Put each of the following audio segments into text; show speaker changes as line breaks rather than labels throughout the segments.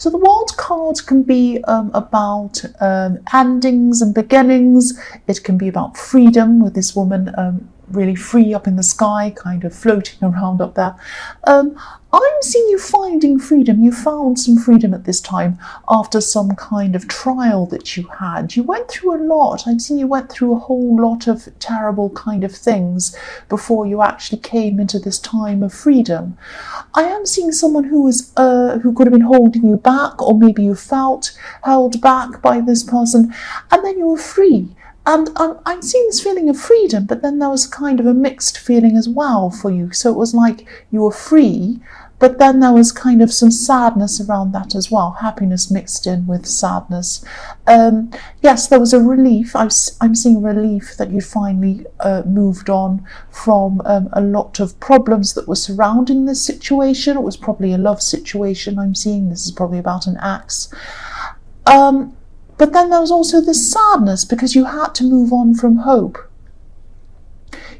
So the World card can be about endings and beginnings. It can be about freedom, with this woman really free up in the sky, kind of floating around up there. I'm seeing you finding freedom. You found some freedom at this time after some kind of trial that you had. You went through a lot. I'm seeing you went through a whole lot of terrible kind of things before you actually came into this time of freedom. I am seeing someone who could have been holding you back, or maybe you felt held back by this person, and then you were free. And I'm seeing this feeling of freedom, but then there was kind of a mixed feeling as well for you. So it was like you were free, but then there was kind of some sadness around that as well, happiness mixed in with sadness. Yes, there was a relief. I'm seeing relief that you finally moved on from a lot of problems that were surrounding this situation. It was probably a love situation I'm seeing. This is probably about an ex. But then there was also this sadness because you had to move on from hope.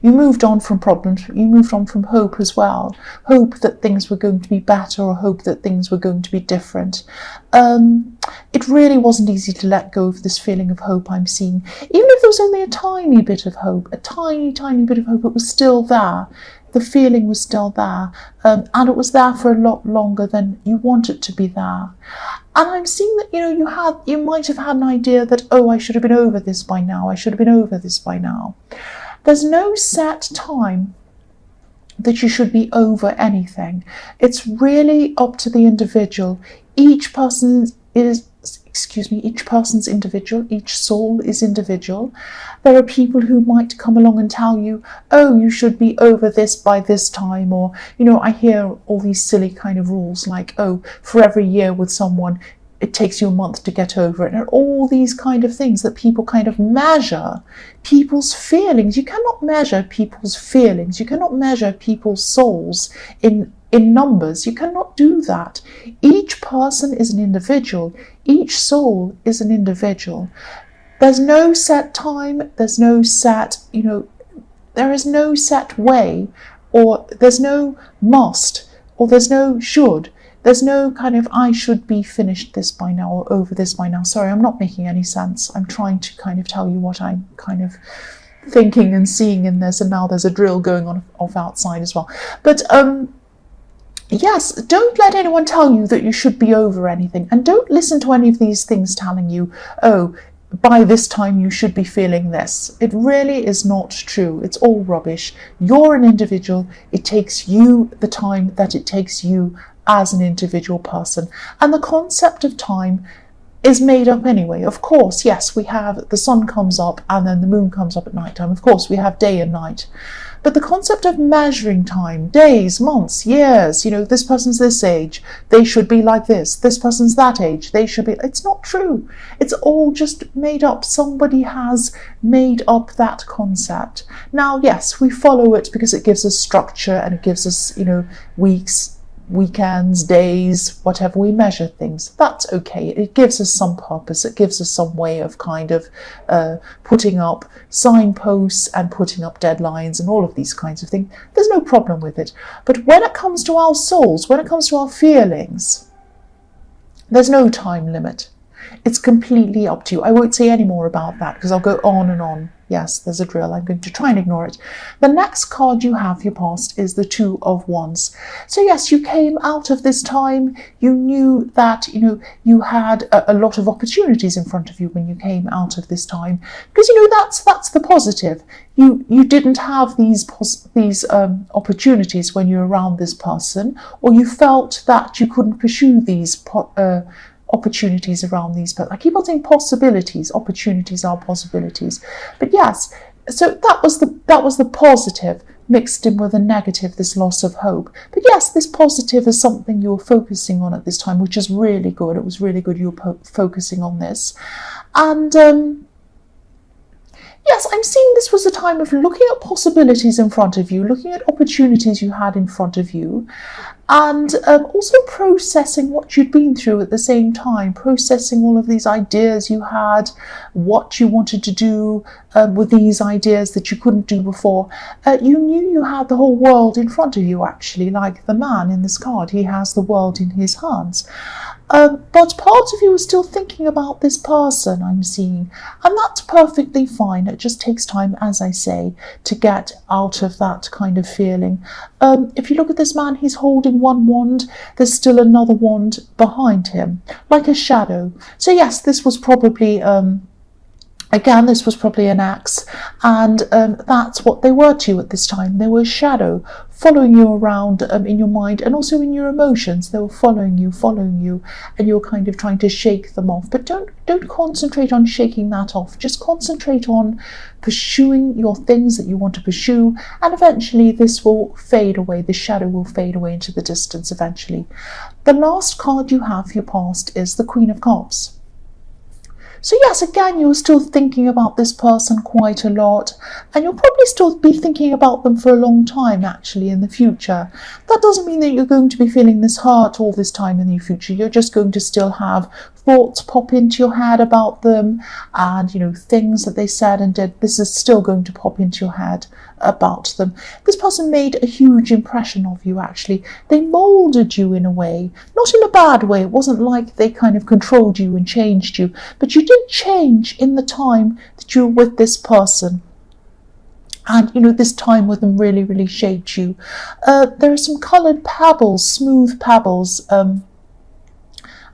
You moved on from problems, you moved on from hope as well. Hope that things were going to be better, or hope that things were going to be different. It really wasn't easy to let go of this feeling of hope I'm seeing. Even if there was only a tiny bit of hope, a tiny, tiny bit of hope, it was still there. The feeling was still there, and it was there for a lot longer than you want it to be there. And I'm seeing that, you might have had an idea that, I should have been over this by now. I should have been over this by now. There's no set time that you should be over anything. It's really up to the individual. Each person's individual. Each soul is individual. There are people who might come along and tell you, you should be over this by this time. Or, I hear all these silly kind of rules like, for every year with someone, it takes you a month to get over it. And all these kind of things that people kind of measure people's feelings. You cannot measure people's feelings. You cannot measure people's souls in numbers. You cannot do that. Each person is an individual. Each soul is an individual. There's no set time. There's no set, there is no set way, or there's no must, or there's no should. There's no kind of, I should be finished this by now, or over this by now. Sorry, I'm not making any sense. I'm trying to kind of tell you what I'm kind of thinking and seeing in this, and now there's a drill going on off outside as well. But yes, don't let anyone tell you that you should be over anything, and don't listen to any of these things telling you, by this time you should be feeling this. It really is not true. It's all rubbish. You're an individual. It takes you the time that it takes you as an individual person. And the concept of time is made up anyway. Of course, yes, we have the sun comes up and then the moon comes up at night time. Of course, we have day and night. But the concept of measuring time, days, months, years, this person's this age, they should be like this. This person's that age, they should be. It's not true. It's all just made up. Somebody has made up that concept. Now, yes, we follow it because it gives us structure and it gives us, weeks, weekends, days, whatever we measure things. That's okay. It gives us some purpose. It gives us some way of kind of putting up signposts and putting up deadlines and all of these kinds of things. There's no problem with it. But when it comes to our souls, when it comes to our feelings, there's no time limit. It's completely up to you. I won't say any more about that because I'll go on and on. Yes, there's a drill. I'm going to try and ignore it. The next card you have, your past, is the Two of Wands. So yes, you came out of this time. You knew that, you had a lot of opportunities in front of you when you came out of this time. Because, that's the positive. You didn't have these opportunities when you were around this person, or you felt that you couldn't pursue these opportunities around these, but I keep on saying possibilities. Opportunities are possibilities. But yes, so that was the positive mixed in with the negative, this loss of hope. But yes, this positive is something you're focusing on at this time, which is really good. It was really good you were focusing on this. And yes, I'm seeing this was a time of looking at possibilities in front of you, looking at opportunities you had in front of you. and also processing what you'd been through at the same time, processing all of these ideas you had, what you wanted to do with these ideas that you couldn't do before. You knew you had the whole world in front of you, actually, like the man in this card. He has the world in his hands. But part of you is still thinking about this person, I'm seeing, and that's perfectly fine. It just takes time, as I say, to get out of that kind of feeling. If you look at this man, he's holding one wand. There's still another wand behind him, like a shadow. So yes, this was probably again, this was probably an axe, and that's what they were to you at this time. They were a shadow following you around in your mind and also in your emotions. They were following you, and you were kind of trying to shake them off. But don't concentrate on shaking that off. Just concentrate on pursuing your things that you want to pursue, and eventually this will fade away. The shadow will fade away into the distance eventually. The last card you have for your past is the Queen of Cups. So yes, again, you're still thinking about this person quite a lot, and you'll probably still be thinking about them for a long time, actually, in the future. That doesn't mean that you're going to be feeling this hurt all this time in the future. You're just going to still have thoughts pop into your head about them, and, you know, things that they said and did. This is still going to pop into your head about them. This person made a huge impression of you, actually. They molded you in a way, not in a bad way. It wasn't like they kind of controlled you and changed you, but you did change in the time that you were with this person. And, you know, this time with them really, really shaped you. There are some coloured pebbles, smooth pebbles,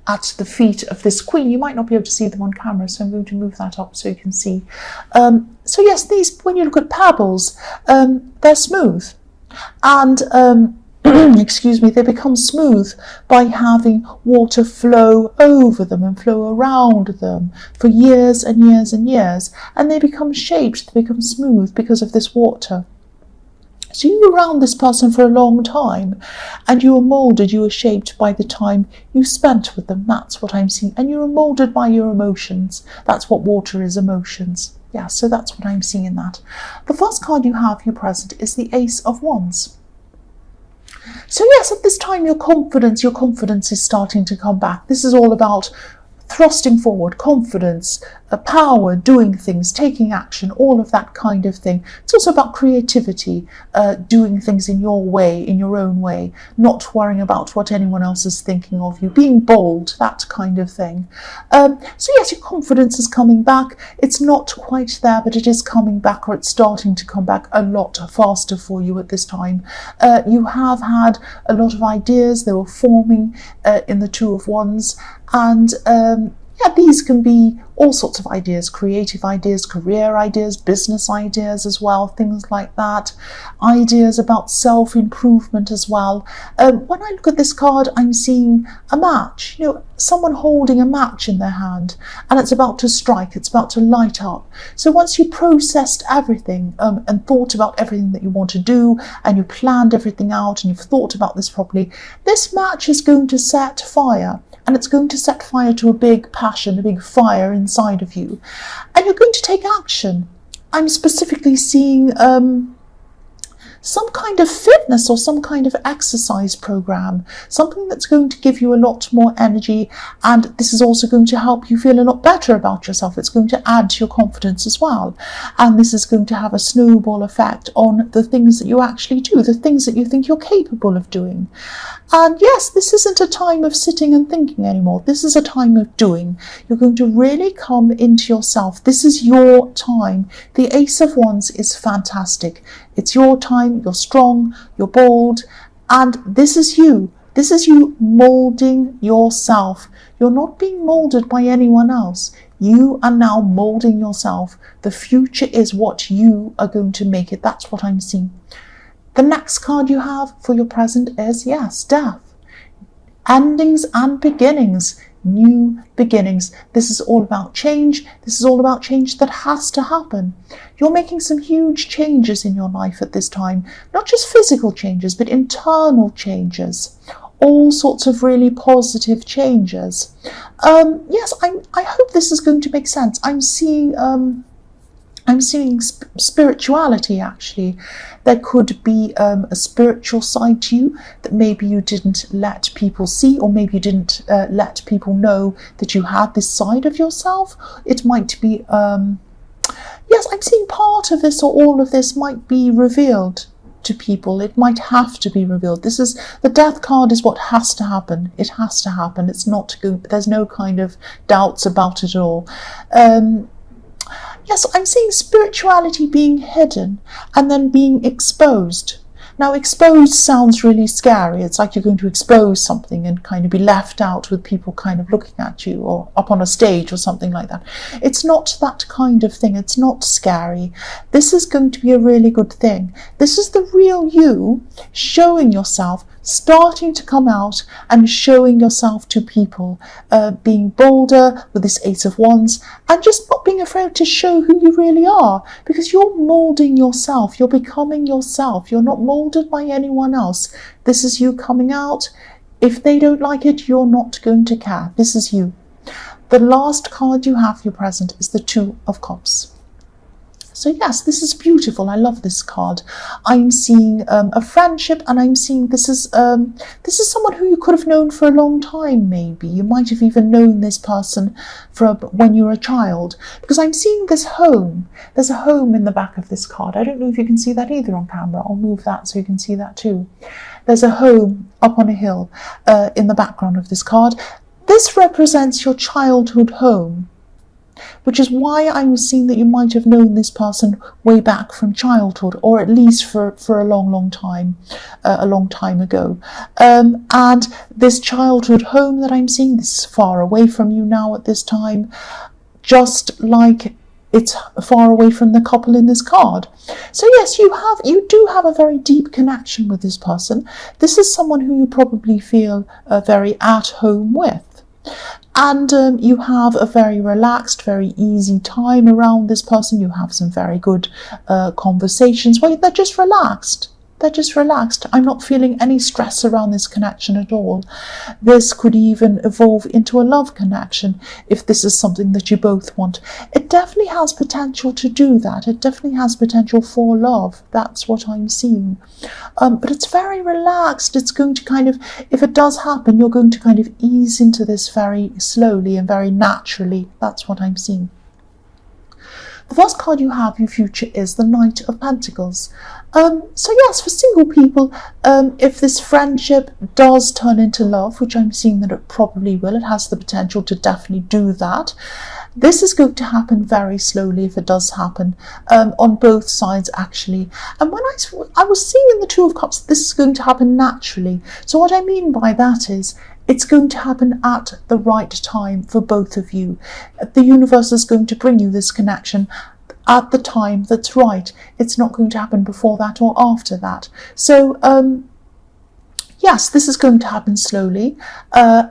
at the feet of this queen. You might not be able to see them on camera, so I'm going to move that up so you can see. So yes, these, when you look at pebbles, they're smooth, and excuse me, they become smooth by having water flow over them and flow around them for years and years and years, and they become shaped, they become smooth because of this water. So you were around this person for a long time, and you were moulded, you were shaped by the time you spent with them. That's what I'm seeing. And you were moulded by your emotions. That's what water is, emotions. Yeah, so that's what I'm seeing in that. The first card you have here present is the Ace of Wands. So yes, at this time your confidence is starting to come back. This is all about thrusting forward, confidence, power, doing things, taking action, all of that kind of thing. It's also about creativity, doing things in your way, in your own way, not worrying about what anyone else is thinking of you, being bold, that kind of thing. So yes, your confidence is coming back. It's not quite there, but it is coming back, or it's starting to come back a lot faster for you at this time. You have had a lot of ideas. They were forming in the Two of Wands, and yeah, these can be all sorts of ideas, creative ideas, career ideas, business ideas as well, things like that. Ideas about self-improvement as well. When I look at this card, I'm seeing a match, you know, someone holding a match in their hand, and it's about to strike, it's about to light up. So once you processed everything and thought about everything that you want to do, and you planned everything out, and you've thought about this properly, this match is going to set fire. And it's going to set fire to a big passion, a big fire inside of you. And you're going to take action. I'm specifically seeing some kind of fitness or some kind of exercise program, something that's going to give you a lot more energy, and this is also going to help you feel a lot better about yourself. It's going to add to your confidence as well, and this is going to have a snowball effect on the things that you actually do, the things that you think you're capable of doing. And yes, this isn't a time of sitting and thinking anymore. This is a time of doing. You're going to really come into yourself. This is your time. The Ace of Wands is fantastic. It's your time. You're strong, you're bold, and this is you. This is you moulding yourself. You're not being moulded by anyone else. You are now moulding yourself. The future is what you are going to make it. That's what I'm seeing. The next card you have for your present is, yes, Death. Endings and beginnings. New beginnings. This is all about change. This is all about change that has to happen. You're making some huge changes in your life at this time. Not just physical changes, but internal changes. All sorts of really positive changes. Yes, I hope this is going to make sense. I'm seeing I'm seeing spirituality, actually. There could be a spiritual side to you that maybe you didn't let people see, or maybe you didn't let people know that you had this side of yourself. It might be, yes, I'm seeing part of this or all of this might be revealed to people. It might have to be revealed. This is, the Death card is what has to happen. It has to happen. It's not, there's no kind of doubts about it at all. Yes, I'm seeing spirituality being hidden and then being exposed. Now, exposed sounds really scary. It's like you're going to expose something and kind of be left out with people kind of looking at you, or up on a stage or something like that. It's not that kind of thing. It's not scary. This is going to be a really good thing. This is the real you showing yourself, starting to come out and showing yourself to people, being bolder with this Ace of Wands, and just not being afraid to show who you really are, because you're molding yourself. You're becoming yourself. You're not molded by anyone else. This is you coming out. If they don't like it, you're not going to care. This is you. The last card you have for your present is the Two of Cups. So yes, this is beautiful. I love this card. I'm seeing a friendship, and I'm seeing this is someone who you could have known for a long time. Maybe you might have even known this person from when you were a child, because I'm seeing this home. There's a home in the back of this card. I don't know if you can see that either on camera. I'll move that so you can see that too. There's a home up on a hill in the background of this card. This represents your childhood home, which is why I'm seeing that you might have known this person way back from childhood, or at least for a long time ago. And this childhood home that I'm seeing, this is far away from you now at this time, just like it's far away from the couple in this card. So yes, you do have a very deep connection with this person. This is someone who you probably feel very at home with. And you have a very relaxed, very easy time around this person. You have some very good conversations. Well, they're just relaxed. They're just relaxed. I'm not feeling any stress around this connection at all. This could even evolve into a love connection if this is something that you both want. It definitely has potential to do that. It definitely has potential for love. That's what I'm seeing. But it's very relaxed. It's going to kind of, if it does happen, you're going to kind of ease into this very slowly and very naturally. That's what I'm seeing. The first card you have, your future, is the Knight of Pentacles. So yes, for single people, if this friendship does turn into love, which I'm seeing that it probably will, it has the potential to definitely do that. This is going to happen very slowly if it does happen, on both sides actually. And when I was seeing in the Two of Cups, this is going to happen naturally. So what I mean by that is, it's going to happen at the right time for both of you. The universe is going to bring you this connection at the time that's right. It's not going to happen before that or after that. So, yes, this is going to happen slowly. Yeah,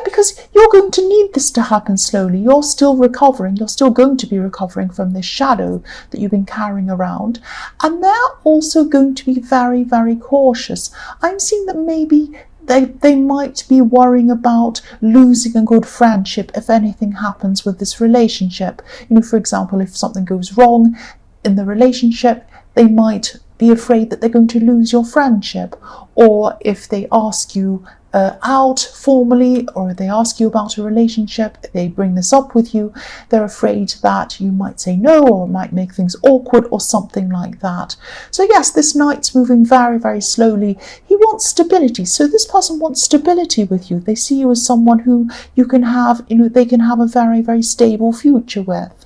because you're going to need this to happen slowly. You're still recovering. You're still going to be recovering from this shadow that you've been carrying around. And they're also going to be very, very cautious. I'm seeing that maybe they might be worrying about losing a good friendship if anything happens with this relationship. You know, for example, if something goes wrong in the relationship, they might be afraid that they're going to lose your friendship. Or if they ask you out formally, or they ask you about a relationship, they bring this up with you, they're afraid that you might say no, or might make things awkward or something like that. So yes, this Knight's moving very, very slowly. He wants stability. So this person wants stability with you. They see you as someone who you can have, you know, they can have a very, very stable future with.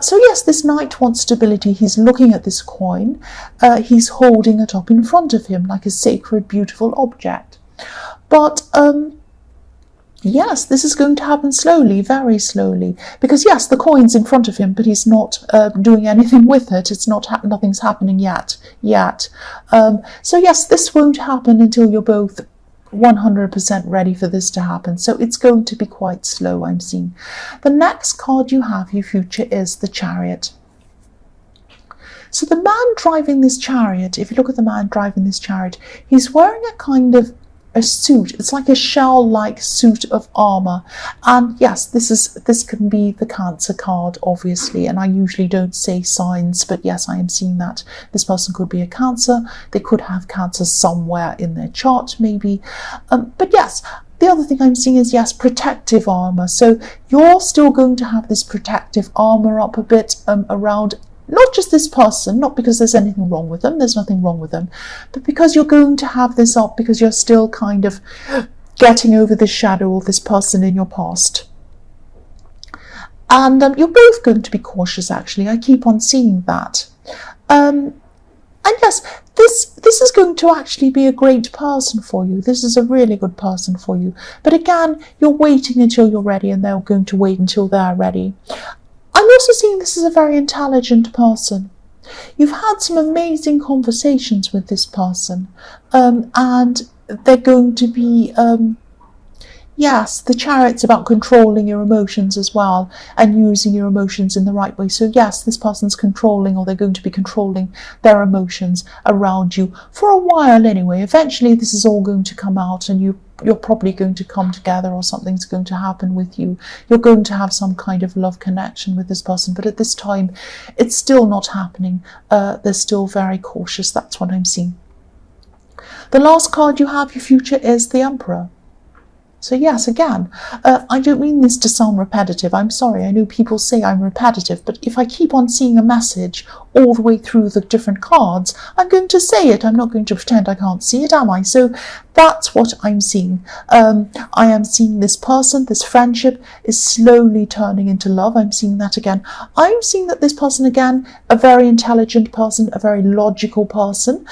So yes, this Knight wants stability. He's looking at this coin. He's holding it up in front of him like a sacred, beautiful object. But yes, this is going to happen slowly, very slowly. Because yes, the coin's in front of him, but he's not doing anything with it. It's not nothing's happening yet. So yes, this won't happen until you're both 100% ready for this to happen. So it's going to be quite slow, I'm seeing. The next card you have, your future, is the Chariot. So the man driving this chariot, if you look at the man driving this chariot, he's wearing a kind of a suit. It's like a shell-like suit of armor. And yes, this can be the Cancer card, obviously, and I usually don't say signs, but yes, I am seeing that this person could be a Cancer. They could have Cancer somewhere in their chart, maybe. But yes, the other thing I'm seeing is, yes, protective armor. So you're still going to have this protective armor up a bit around not just this person, not because there's anything wrong with them, there's nothing wrong with them, but because you're going to have this up because you're still kind of getting over the shadow of this person in your past. And you're both going to be cautious, actually. I keep on seeing that. And yes, this is going to actually be a great person for you. This is a really good person for you. But again, you're waiting until you're ready, and they're going to wait until they're ready. I'm also seeing this as a very intelligent person. You've had some amazing conversations with this person, and they're going to be, yes, the Chariot's about controlling your emotions as well and using your emotions in the right way. So yes, this person's controlling, or they're going to be controlling their emotions around you for a while anyway. Eventually this is all going to come out, and you're probably going to come together, or something's going to happen with you. You're going to have some kind of love connection with this person, but at this time it's still not happening. They're still very cautious. That's what I'm seeing. The last card you have, your future, is the Emperor. So yes, again, I don't mean this to sound repetitive. I'm sorry, I know people say I'm repetitive, but if I keep on seeing a message all the way through the different cards, I'm going to say it. I'm not going to pretend I can't see it, am I? So that's what I'm seeing. I am seeing this person, this friendship is slowly turning into love. I'm seeing that again. I'm seeing that this person, again, a very intelligent person, a very logical person.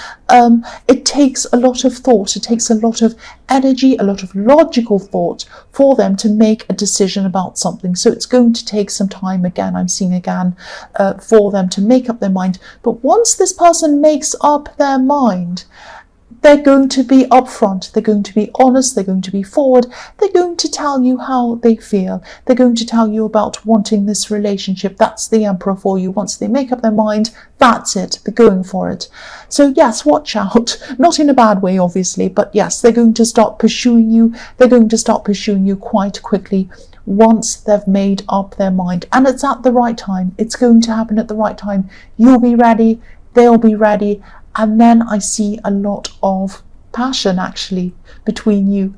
It takes a lot of thought. It takes a lot of energy, a lot of logical thought for them to make a decision about something. So it's going to take some time, again, I'm seeing again, for them to make up their mind. But once this person makes up their mind, they're going to be upfront, they're going to be honest, they're going to be forward, they're going to tell you how they feel, they're going to tell you about wanting this relationship. That's the Emperor for you. Once they make up their mind, that's it, they're going for it. So yes, watch out, not in a bad way obviously, but yes, they're going to start pursuing you, they're going to start pursuing you quite quickly once they've made up their mind, and it's at the right time. It's going to happen at the right time. You'll be ready, they'll be ready. And then I see a lot of passion actually between you